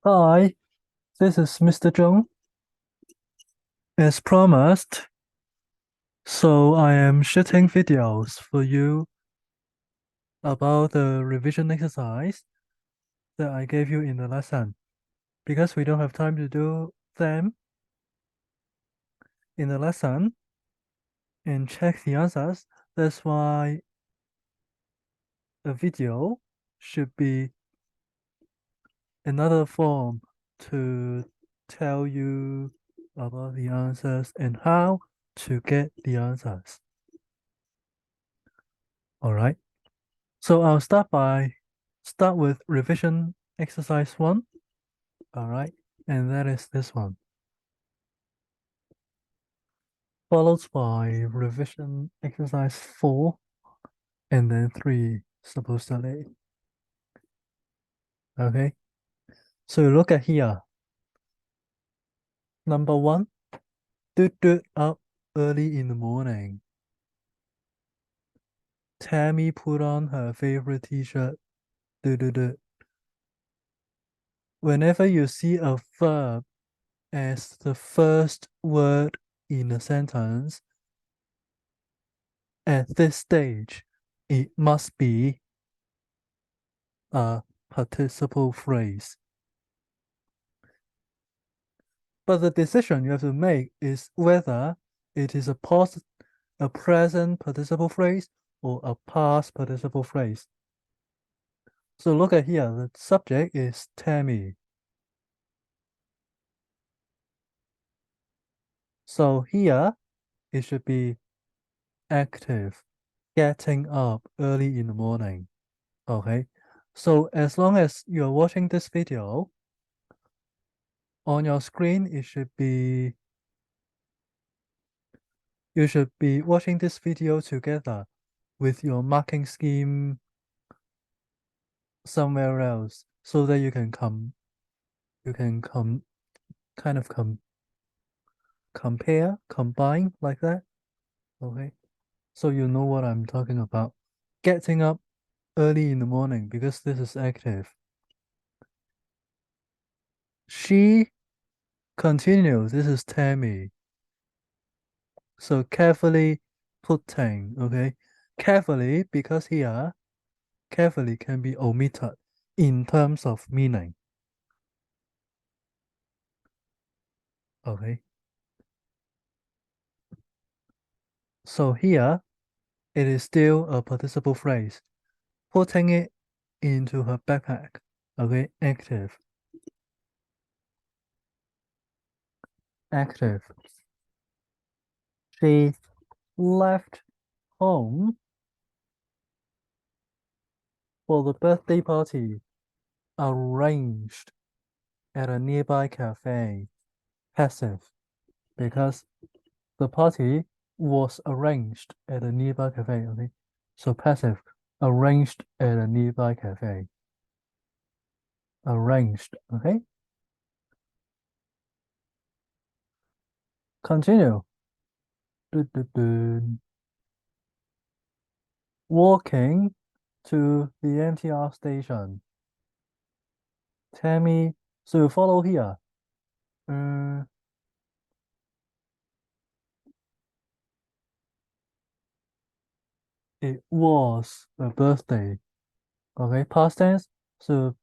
Hi, this is Mr. Zhong. As promised, so I am shooting videos for you about the revision exercise that I gave you in the lesson. Because we don't have time to do them in the lesson and check the answers, that's why a video should be another form to tell you about the answers and how to get the answers. All right. So I'll start with revision exercise 1. All right. And that is this one. Followed by revision exercise 4 and then 3 supposedly. Okay. So look at here. Number 1, do up early in the morning. Tammy put on her favorite t-shirt. Do. Whenever you see a verb as the first word in a sentence, at this stage, it must be a participle phrase. But the decision you have to make is whether it is a present participle phrase or a past participle phrase. So look at here, the subject is Tammy. So here it should be active, getting up early in the morning. Okay. So as long as you're watching this video, on your screen, you should be watching this video together with your marking scheme somewhere else so that you can kind of compare, combine like that. Okay. So you know what I'm talking about. Getting up early in the morning because this is active. She continues. This is Tammy. So carefully putting, okay? Carefully because here carefully can be omitted in terms of meaning. Okay. So here it is still a participle phrase. Putting it into her backpack. Okay, active. Active. She left home for the birthday party arranged at a nearby cafe. Passive. Because the party was arranged at a nearby cafe. Okay. So passive. Arranged at a nearby cafe. Arranged. Okay. Continue. Du. Walking to the MTR station. Tammy, so you follow here. Uh, it was a birthday. Okay, past tense. So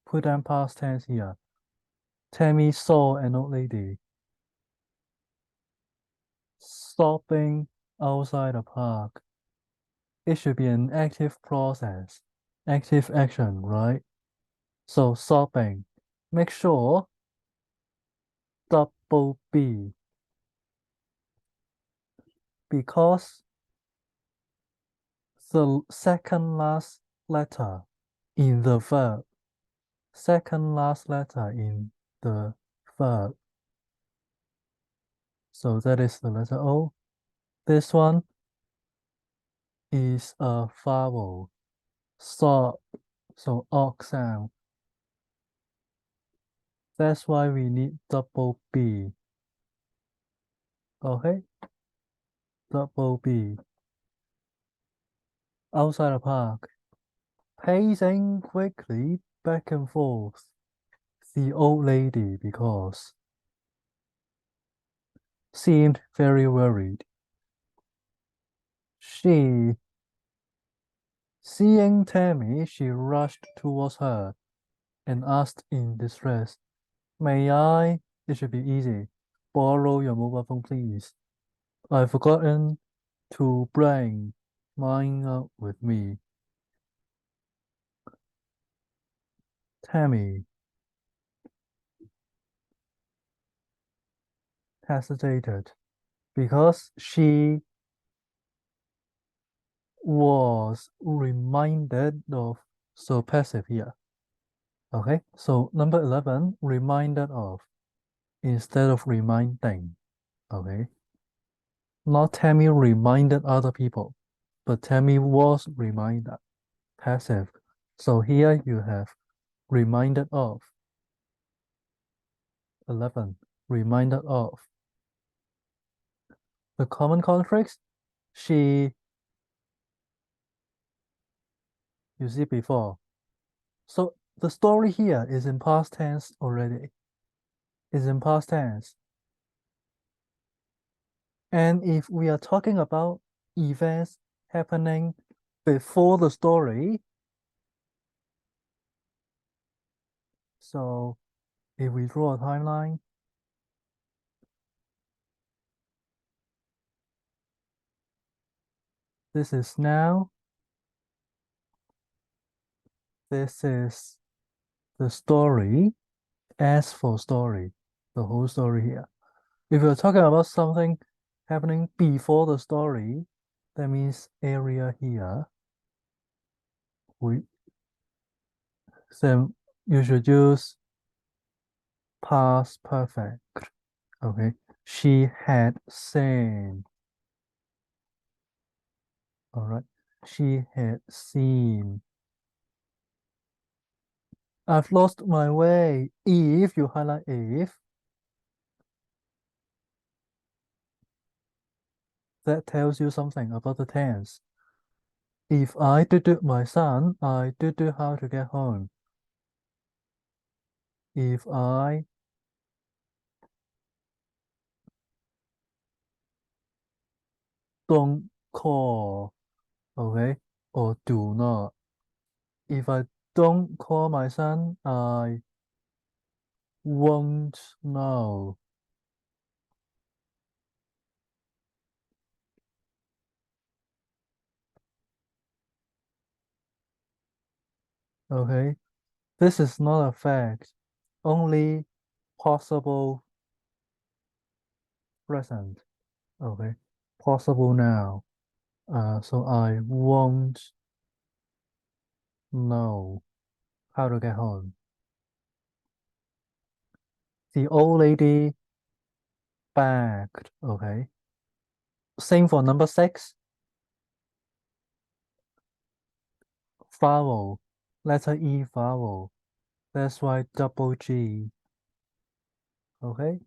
put down past tense here. Tammy saw an old lady stopping outside a park. It should be an active process, active action, right? So stopping. Make sure double B because the second last letter in the verb, second last letter in the verb. So that is the letter O. This one is a vowel. Stop. So ox sound. That's why we need double B. Okay? Double B. Outside the park. Pacing quickly back and forth. The old lady, because seemed very worried. She, seeing Tammy, she rushed towards her and asked in distress, "May I, it should be easy, borrow your mobile phone, please? I've forgotten to bring mine out with me." Tammy hesitated because she was reminded of, so passive here. Okay, so number 11, reminded of instead of reminding. Okay, not Tammy reminded other people, but Tammy was reminded, passive. So here you have reminded of. 11, reminded of. The common conflicts, she, you see before. So the story here is in past tense already. Is in past tense. And if we are talking about events happening before the story, so if we draw a timeline, this is now, this is the story, S for story, the whole story here. If we're talking about something happening before the story, that means area here. Then you should use past perfect. Okay. She had seen. All right. She had seen. I've lost my way. If you highlight if, that tells you something about the tense. If I do my son, I do how to get home. If I don't call, okay, or do not. If I don't call my son, I won't know. Okay, this is not a fact, only possible present. Okay, possible now. So I won't know how to get home. The old lady begged. Okay, same for number 6. Vowel, letter E vowel. That's why double G. Okay.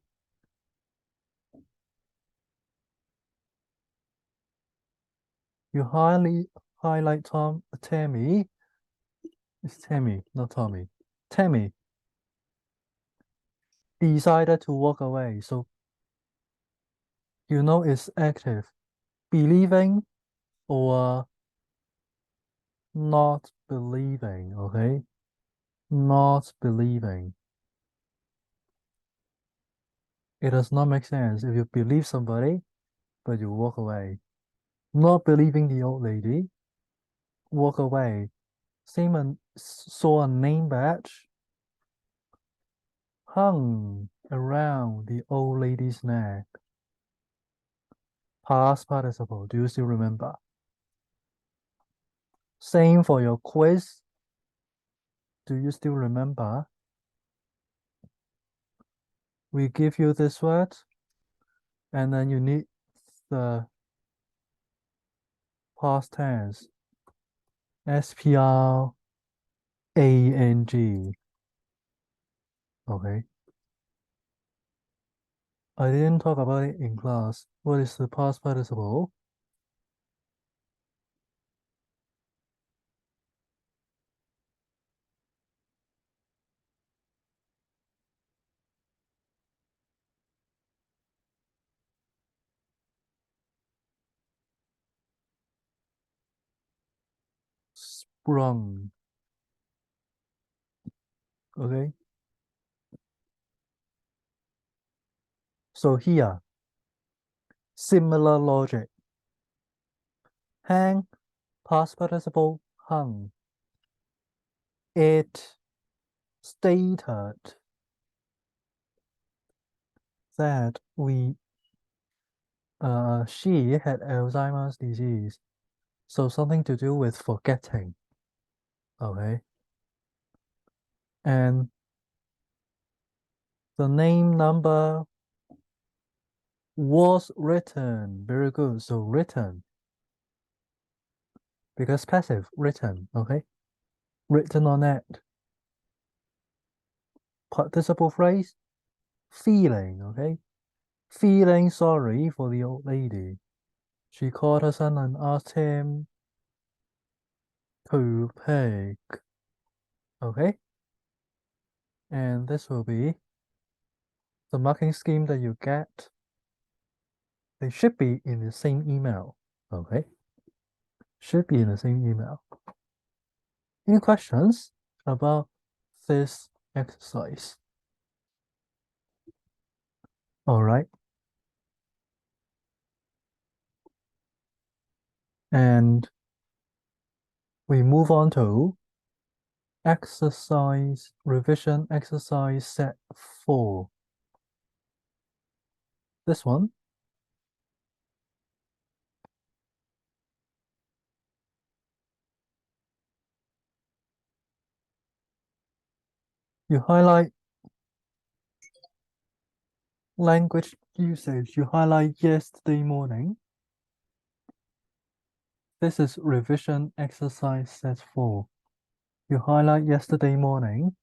You highlight Tammy. It's Tammy, not Tommy. Tammy decided to walk away. So you know it's active. Believing or not believing, okay? Not believing. It does not make sense if you believe somebody, but you walk away. Not believing the old lady, walk away. Simon saw a name badge hung around the old lady's neck. Past participle. Do you still remember? Same for your quiz. Do you still remember? We give you this word, and then you need the past tense. SPRANG. Okay. I didn't talk about it in class. What is the past participle? sprung. Okay. So here, similar logic. Hang, past participle, hung. It stated that she had Alzheimer's disease. So something to do with forgetting. Okay. And the name number was written. Very good. So written. Because passive, written. Okay. Written on it. Participle phrase, feeling. Okay. Feeling sorry for the old lady. She called her son and asked him to pick. Okay. And this will be the marking scheme that you get. They should be in the same email. Okay. Should be in the same email. Any questions about this exercise? All right. And we move on to exercise revision exercise set 4. This one. You highlight language usage. You highlight yesterday morning. This is revision exercise set 4. You highlight yesterday morning.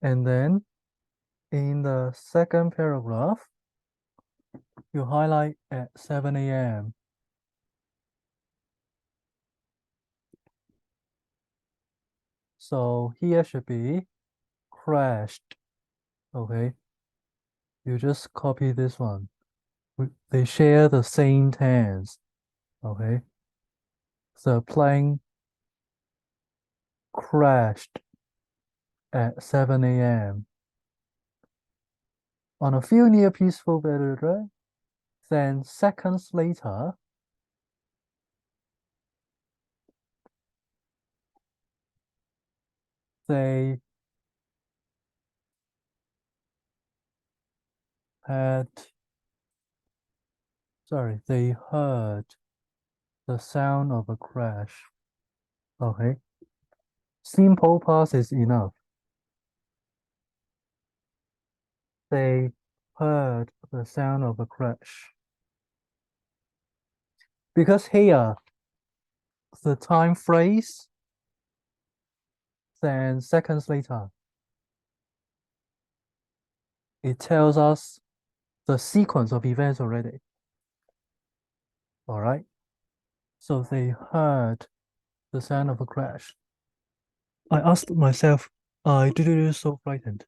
And then in the second paragraph, you highlight at 7 a.m. So here should be crashed. Okay. You just copy this one. They share the same tense. Okay. The plane crashed at 7 a.m. on a field near Peaceful Village. Then seconds later, they had, they heard the sound of a crash. Okay. Simple past is enough. They heard the sound of a crash. Because here, the time phrase, then seconds later, it tells us the sequence of events already. All right. So they heard the sound of a crash. I asked myself, I did so frightened.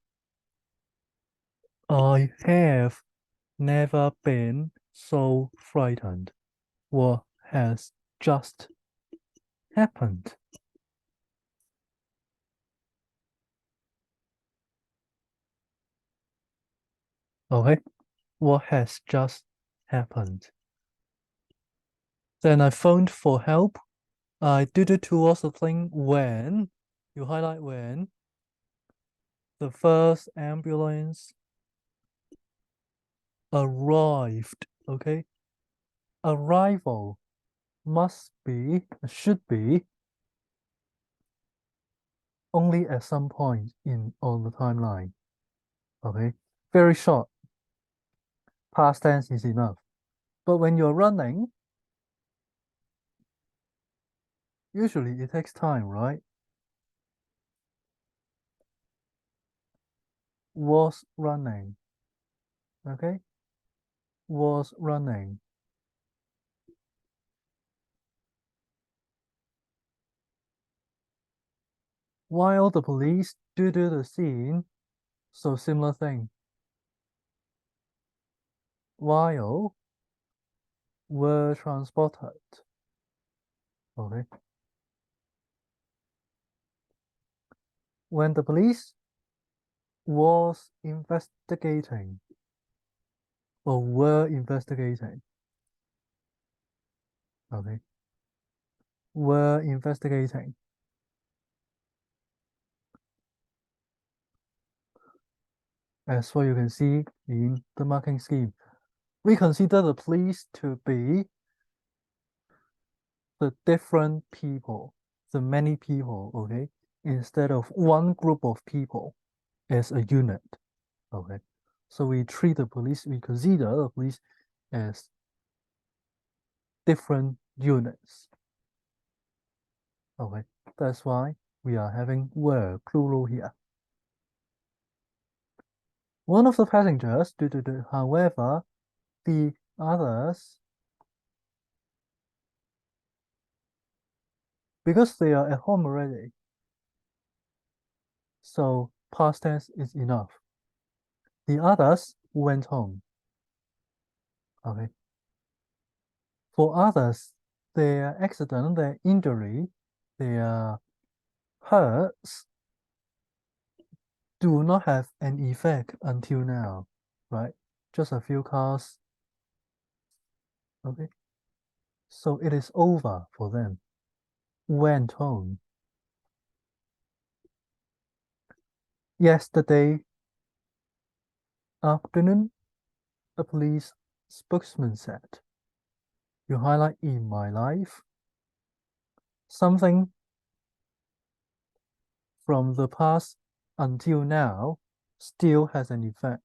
I have never been so frightened. What has just happened? Okay, what has just happened? Then I phoned for help. I did it towards the thing when you highlight when the first ambulance arrived. Okay, arrival must be, should be only at some point in on the timeline. Okay, very short. Past tense is enough. But when you're running, usually it takes time, right? Was running. Okay, was running. While the police do the scene, so similar thing. while were transported. Okay. When the police was investigating or were investigating. Okay. Were investigating. As what you can see in the marking scheme. We consider the police to be the different people, the many people, okay, instead of one group of people as a unit, okay. So we consider the police as different units, okay. That's why we are having were plural here. One of the passengers, however, the others, because they are at home already, so past tense is enough. The others went home. Okay. For others, their accident, their injury, their hurts do not have an effect until now, right? Just a few cars. Okay. So it is over for them. Went home. Yesterday afternoon, a police spokesman said, you highlight in my life something from the past until now still has an effect.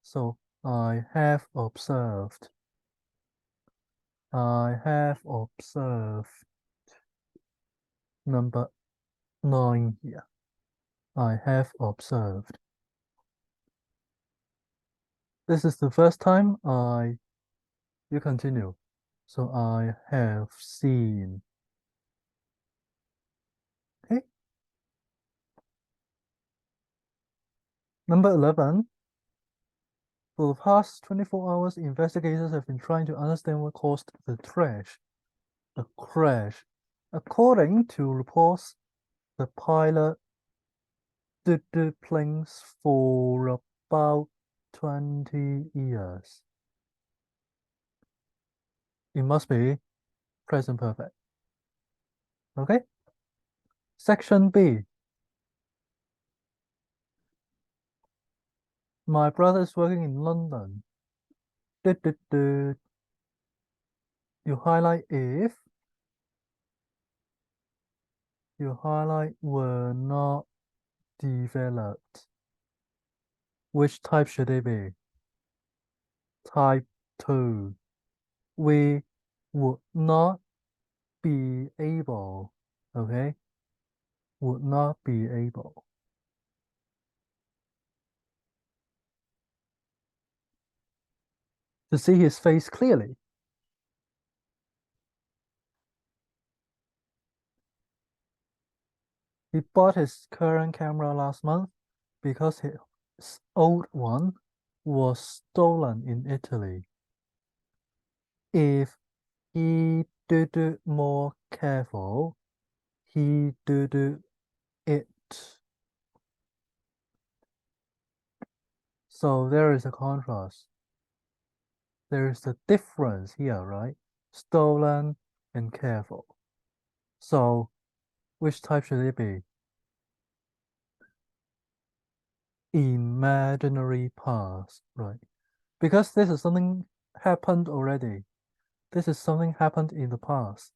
So I have observed. I have observed number 9 here. I have observed. This is the first time you continue. So I have seen. Okay. Number 11. For the past 24 hours, investigators have been trying to understand what caused the crash. According to reports, the pilot did the planes for about 20 years. It must be present perfect. Okay? Section B. My brother is working in London. You highlight if. You highlight were not developed. Which type should they be? Type 2. We would not be able, okay? Would not be able. To see his face clearly. He bought his current camera last month because his old one was stolen in Italy. If he did more careful, he did it. So there is a contrast. There is a difference here, right? Stolen and careful. So which type should it be? Imaginary past, right? Because this is something happened already. This is something happened in the past.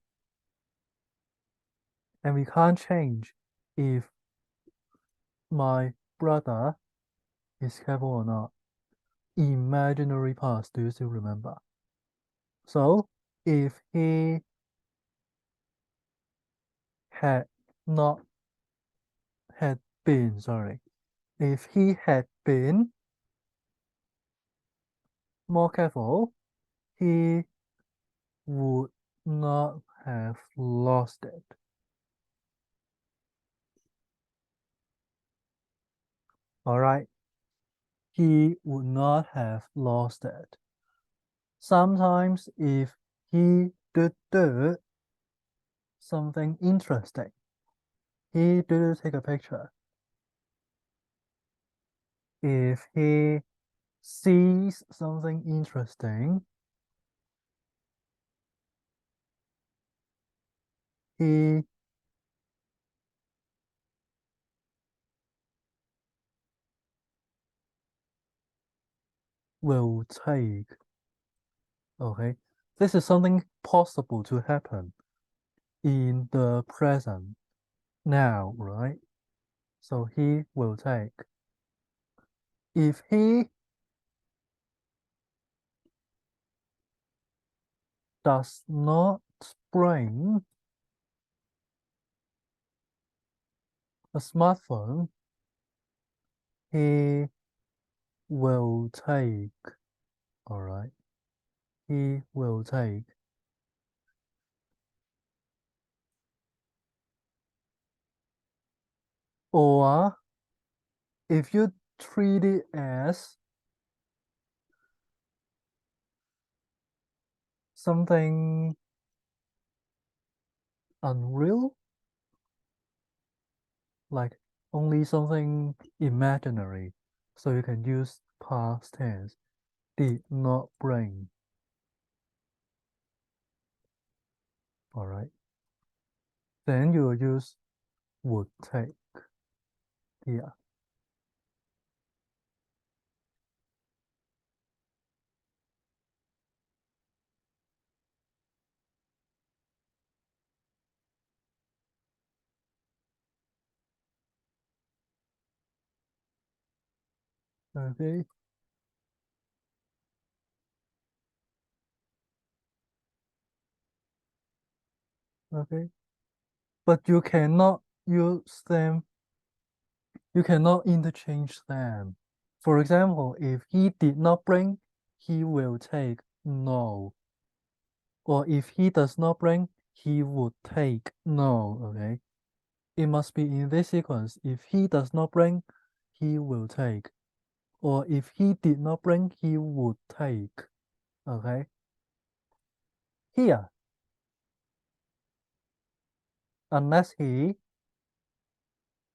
And we can't change if my brother is careful or not. Imaginary past, do you still remember? So if he had not had been, sorry, if he had been more careful, he would not have lost it. All right. He would not have lost it. Sometimes if he did do something interesting, he did take a picture. If he sees something interesting, he will take. Okay, this is something possible to happen in the present now, right? So he will take. If he does not bring a smartphone, he will take. All right, he will take. Or if you treat it as something unreal, like only something imaginary, so you can use past tense. Did not bring. All right. Then you will use would take here. Okay. Okay. But you cannot use them. You cannot interchange them. For example, if he did not bring, he will take no. Or if he does not bring, he would take no. Okay. It must be in this sequence. If he does not bring, he will take. Or if he did not bring, he would take. Okay. Here, unless he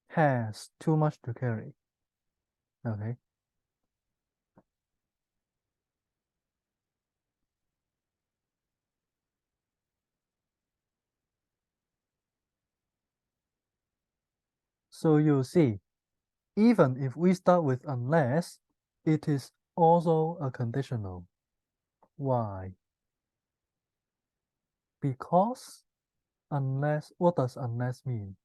has too much to carry. Okay. So you see, even if we start with unless, it is also a conditional. Why? Because unless, what does unless mean?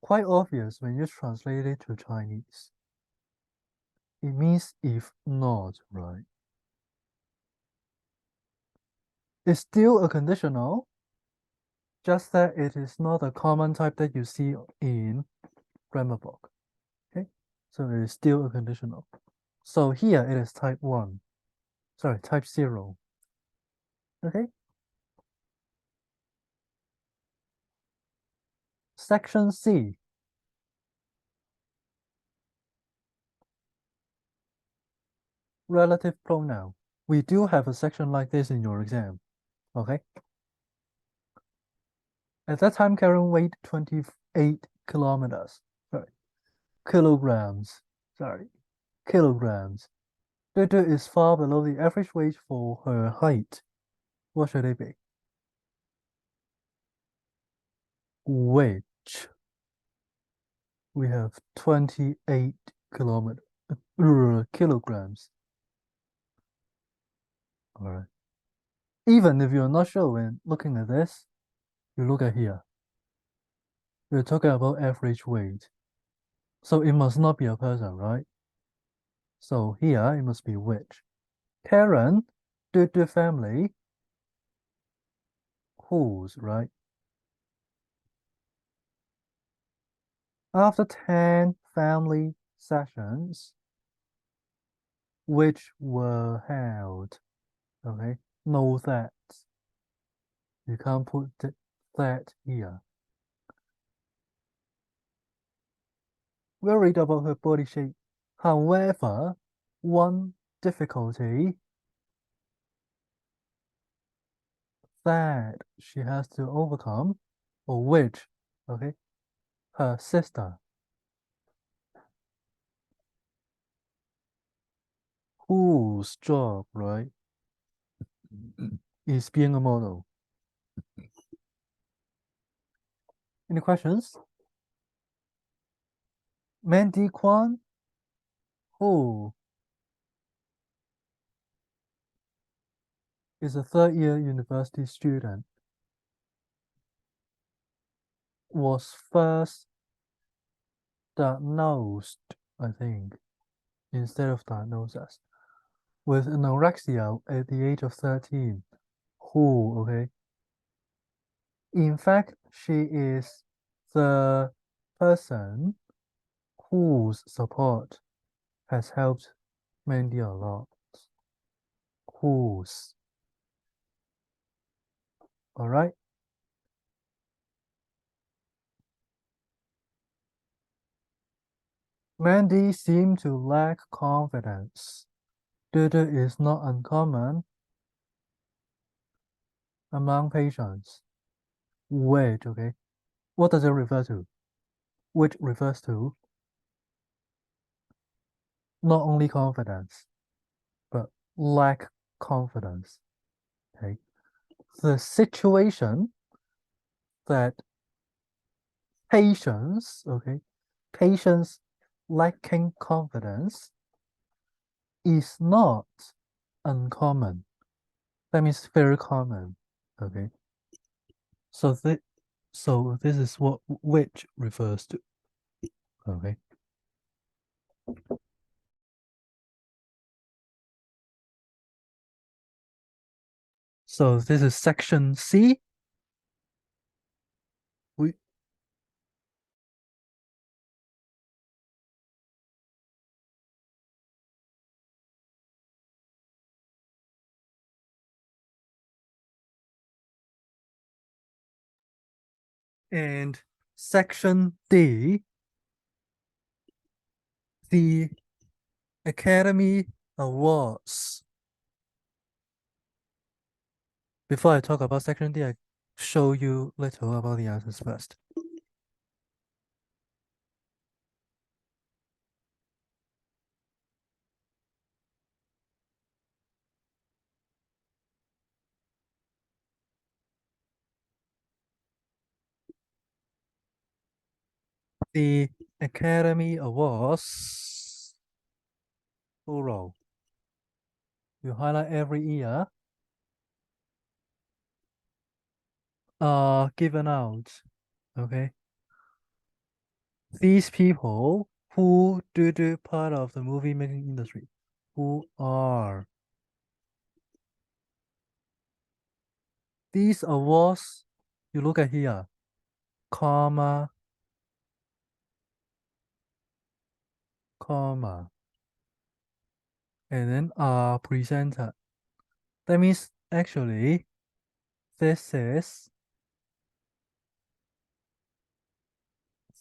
Quite obvious when you translate it to Chinese. It means if not, right? It's still a conditional, just that it is not a common type that you see in grammar book. Okay, so it is still a conditional. So here it is type 1. Sorry, type 0. Okay. Section C. Relative pronoun. We do have a section like this in your exam. Okay. At that time, Karen weighed 28 kilometers. Sorry. Kilograms. Sorry. Kilograms. Dudu is far below the average weight for her height. What should it be? Which we have 28 kilometers kilograms. All right. Even if you're not sure when looking at this, you look at here. We're talking about average weight. So it must not be a person, right? So here it must be which. Karen, Dudu family, whose, right? After 10 family sessions, which were held, okay? No that. You can't put that here. Worried about her body shape. However, One difficulty that she has to overcome, or which, okay, her sister, whose job, right, is being a model. Any questions? Mandy Kwan, who is a third-year university student, was first diagnosed, I think, instead of diagnosis, with anorexia at the age of 13. Who, okay? In fact, she is the person whose support has helped Mandy a lot. Whose. All right. Mandy seemed to lack confidence. Duda is not uncommon among patients. Which, okay. What does it refer to? Which refers to not only confidence, but lack confidence. Okay. The situation that patients, okay, patients lacking confidence is not uncommon. That means very common. Okay. So this is what which refers to. Okay. So this is section C. We and section D, the Academy Awards. Before I talk about section D, I show you little about the answers first. The Academy Awards, plural. You highlight every year are given out. Okay. These people who do part of the movie making industry, who are these awards, you look at here, comma, comma, and then are presented. That means actually this is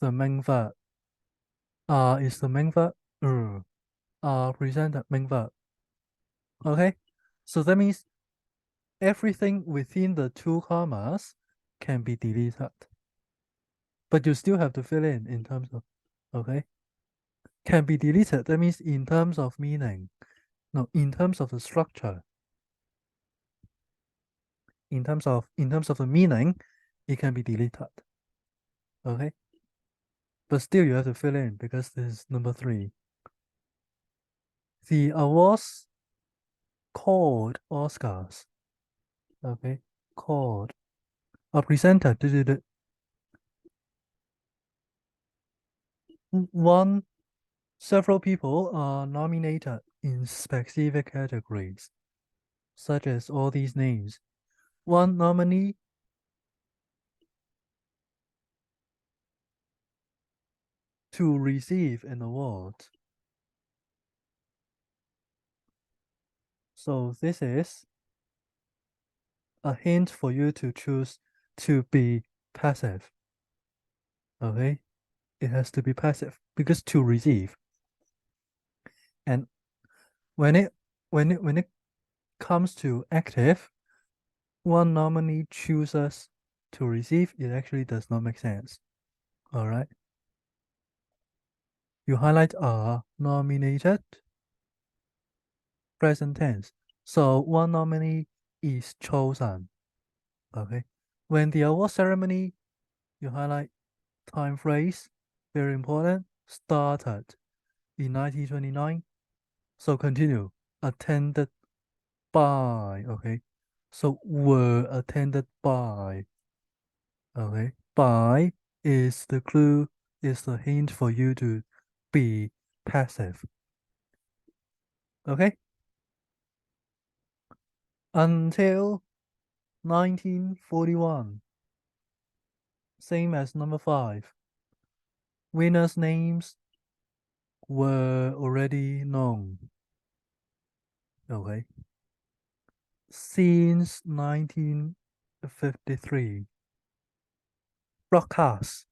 the main verb. Is the main verb. Presented main verb. Okay, so that means everything within the two commas can be deleted, but you still have to fill in terms of, okay, can be deleted. That means in terms of meaning, no, in terms of the structure, in terms of the meaning, it can be deleted. Okay, but still you have to fill in because this is number 3. The awards called Oscars, okay, called are presented. One, several people are nominated in specific categories, such as all these names. One nominee to receive an award. So this is a hint for you to choose to be passive. Okay, it has to be passive because to receive. And When it comes to active, one nominee chooses to receive, it actually does not make sense. All right. You highlight are nominated, present tense. So one nominee is chosen. Okay. When the award ceremony, you highlight time phrase, very important, started in 1929. So continue, attended by, okay. So were attended by, okay. By is the clue, is the hint for you to be passive. Okay. Until 1941, same as number 5. Winners' names were already known. Okay. Since 1953, broadcast.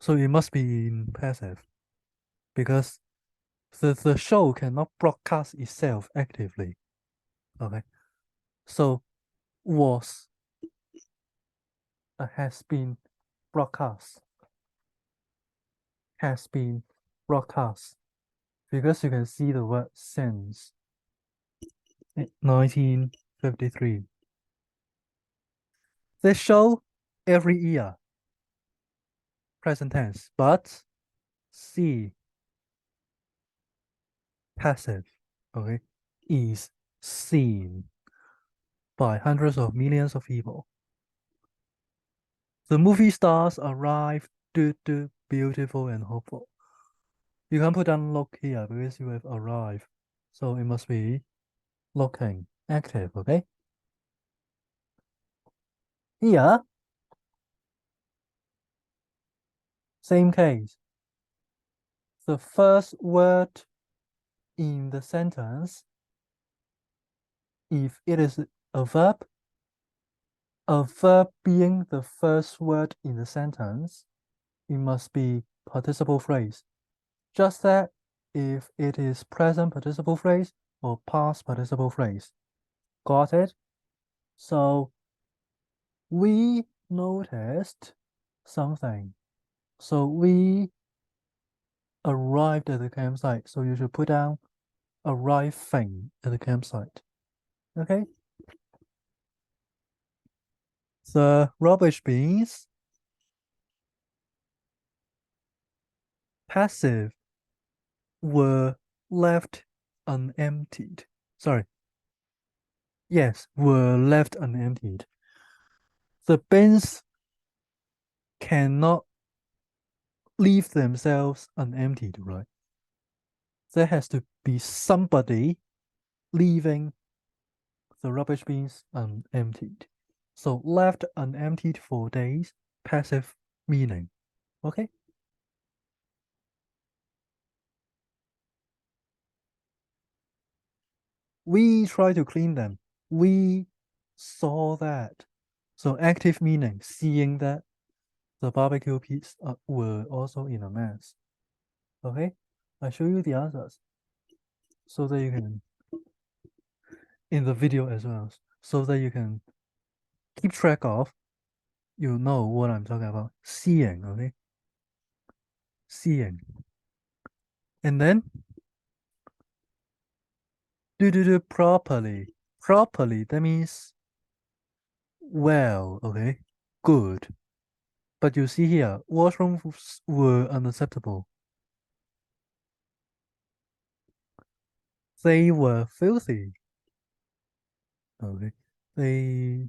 So it must be in passive because the show cannot broadcast itself actively. Okay. So was has been broadcast. Has been broadcast. Because you can see the word since 1953. They show every year, present tense, but see passive, okay, is seen by hundreds of millions of people. The movie stars arrive, beautiful and hopeful. You can put down look here because you have arrived. So it must be looking, active, okay? Here, same case. The first word in the sentence, if it is a verb being the first word in the sentence, it must be participle phrase. Just that if it is present participle phrase or past participle phrase. Got it? So we noticed something. So we arrived at the campsite. So you should put down arriving at the campsite. Okay? The rubbish bins, passive, were left unemptied. Sorry. Yes, were left unemptied. The bins cannot leave themselves unemptied, right? There has to be somebody leaving the rubbish bins unemptied. So left unemptied for days, passive meaning. Okay? We try to clean them. We saw that. So active meaning, seeing that the barbecue pits were also in a mess. Okay? I show you the answers so that you can, in the video as well, so that you can keep track of, you know what I'm talking about. Seeing, okay? Seeing. And then do properly. Properly, that means well, okay? Good. But you see here, washrooms were unacceptable. They were filthy. Okay. They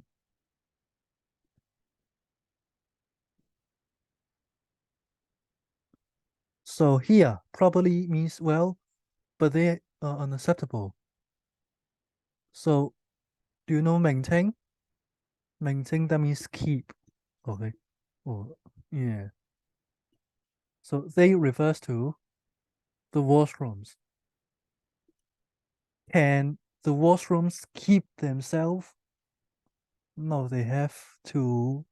so here properly means well, but they are unacceptable. So do you know maintain? Maintain that means keep. Okay. Oh yeah. So they refers to the washrooms. Can the washrooms keep themselves? No, they have to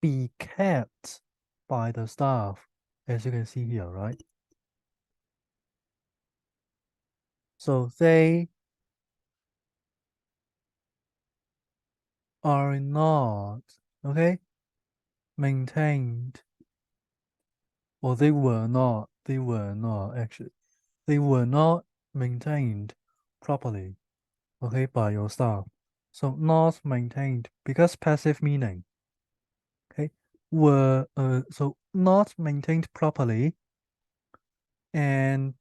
be kept by the staff, as you can see here, right? So they are not, okay, maintained, or they were not actually, they were not maintained properly, okay, by your staff. So not maintained because passive meaning, okay, so not maintained properly and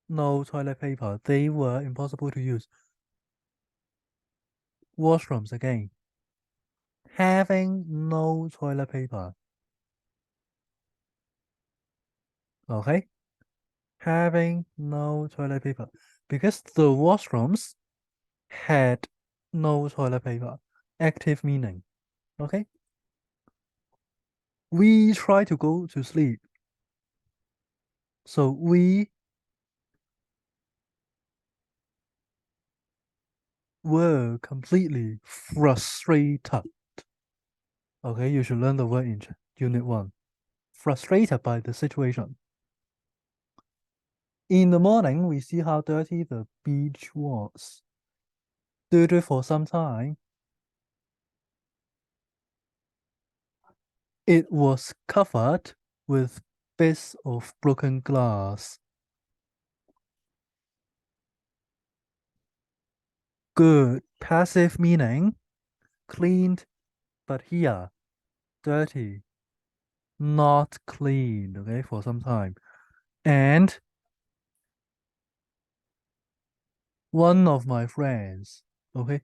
no toilet paper. They were impossible to use. Washrooms again. Having no toilet paper. Okay? Having no toilet paper. Because the washrooms had no toilet paper. Active meaning. Okay? We try to go to sleep. So we were completely frustrated. Okay, you should learn the word in Unit 1. Frustrated by the situation. In the morning, we see how dirty the beach was. Dirty for some time. It was covered with bits of broken glass. Good. Passive meaning cleaned, but here dirty, not clean, okay, for some time. And one of my friends, okay,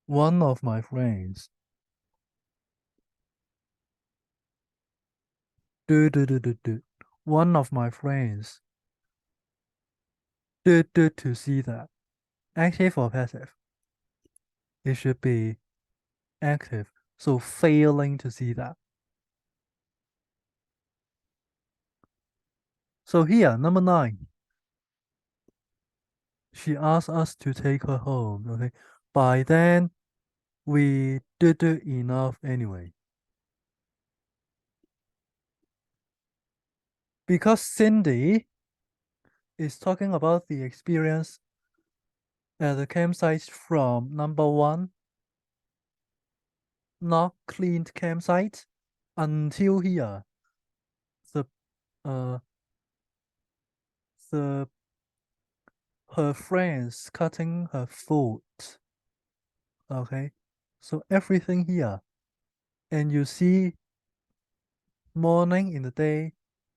one of my friends, one of my friends did to see that. Active or passive? It should be active. So failing to see that. So here, number 9. She asked us to take her home. Okay. By then, we did it enough anyway. Because Cindy is talking about the experience at the campsite from number 1, not cleaned campsite, until here. The uh the her friends cutting her foot. Okay. So everything here. And you see morning in the day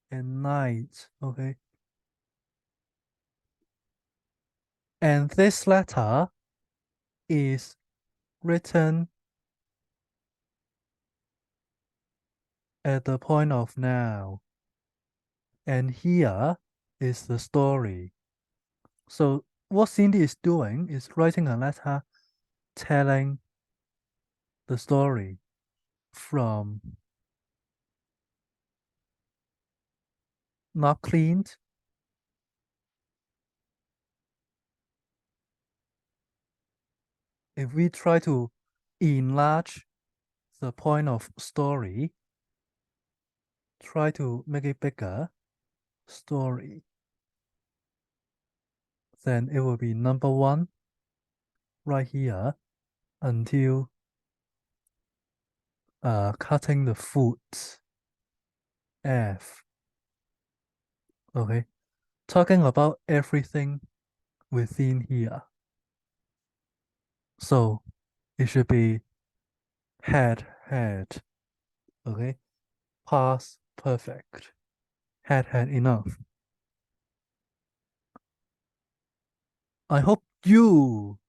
and night. Okay. And this letter is written at the point of now. And here is the story. So what Cindy is doing is writing a letter telling the story from not cleaned. If we try to enlarge the point of story, try to make it bigger, story, then it will be number 1 right here until cutting the foot, F. Okay, talking about everything within here. So it should be had. Okay, past perfect. Had enough. I hope you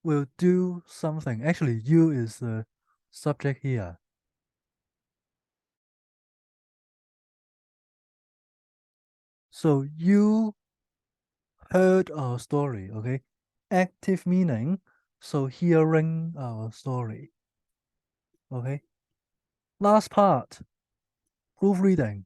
will do something. Actually, you is the subject here. So you heard our story, okay? Active meaning, so hearing our story, okay? Last part, proofreading.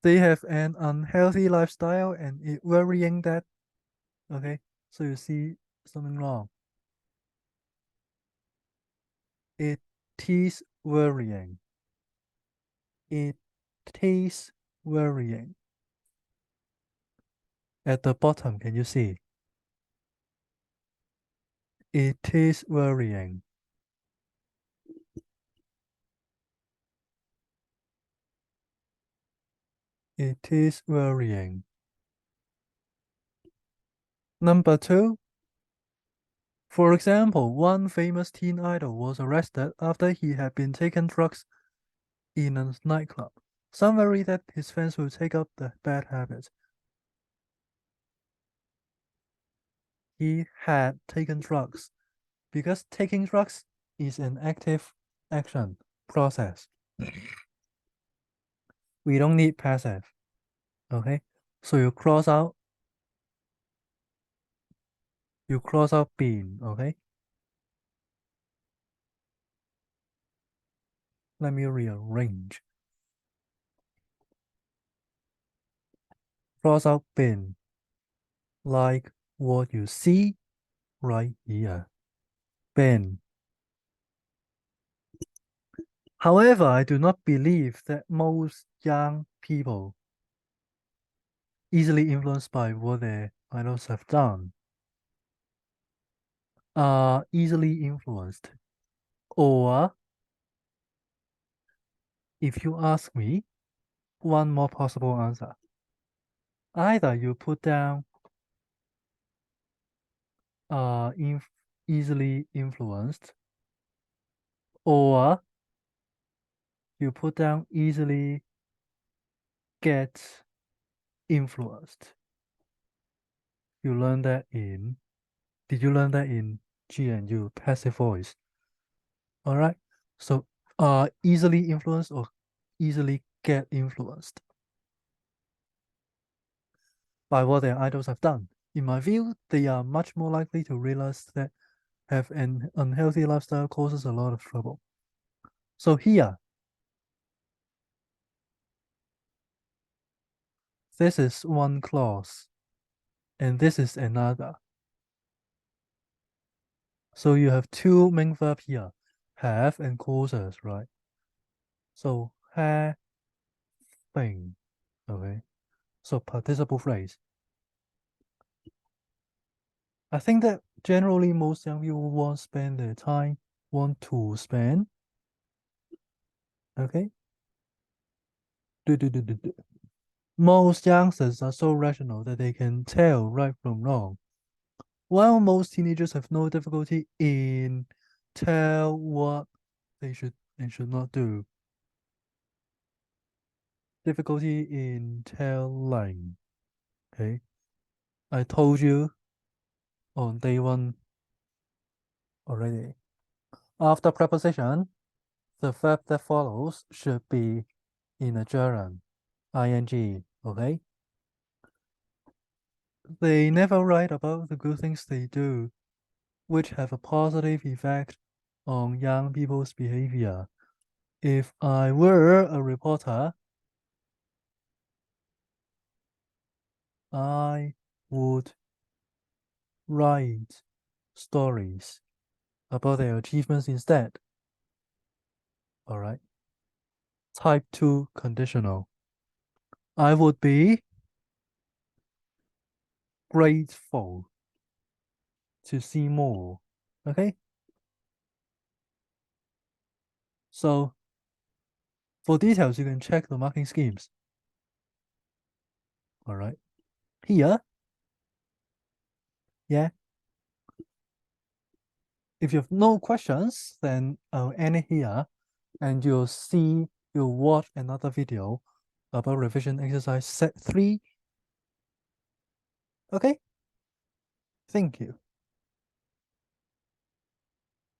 They have an unhealthy lifestyle and it worrying that, okay? So you see something wrong. It is worrying. It is varying. At the bottom, can you see? It is varying. It is varying. Number 2. For example, one famous teen idol was arrested after he had been taking drugs in a nightclub. Some worry that his fans will take up the bad habit. He had taken drugs because taking drugs is an active action process. We don't need passive. Okay, so you cross out been. Okay, let me rearrange. Cross out been, like what you see right here. Been. However, I do not believe that most young people easily influenced by what their idols have done are easily influenced. Or, if you ask me, one more possible answer. Either you put down easily influenced, or you put down easily get influenced. You learn that in, did you learn that in GNU, passive voice? All right. So easily influenced or easily get influenced by what their idols have done. In my view, they are much more likely to realize that have an unhealthy lifestyle causes a lot of trouble. So here, this is one clause, and this is another. So you have two main verbs here, have and causes, right? So having, okay? So participle phrase. I think that generally most young people want to spend, okay? Most youngsters are so rational that they can tell right from wrong, while most teenagers have no difficulty in tell what they should and should not do. Difficulty in telling. Okay. I told you on day 1 already. After preposition, the verb that follows should be in a gerund, ing, okay? They never write about the good things they do, which have a positive effect on young people's behavior. If I were a reporter, I would write stories about their achievements instead. All right. Type 2 conditional. I would be grateful to see more. Okay. So for details, you can check the marking schemes. All right. Here, yeah. If you have no questions, then I'll end it here, and you'll watch another video about revision exercise set 3. Okay. Thank you.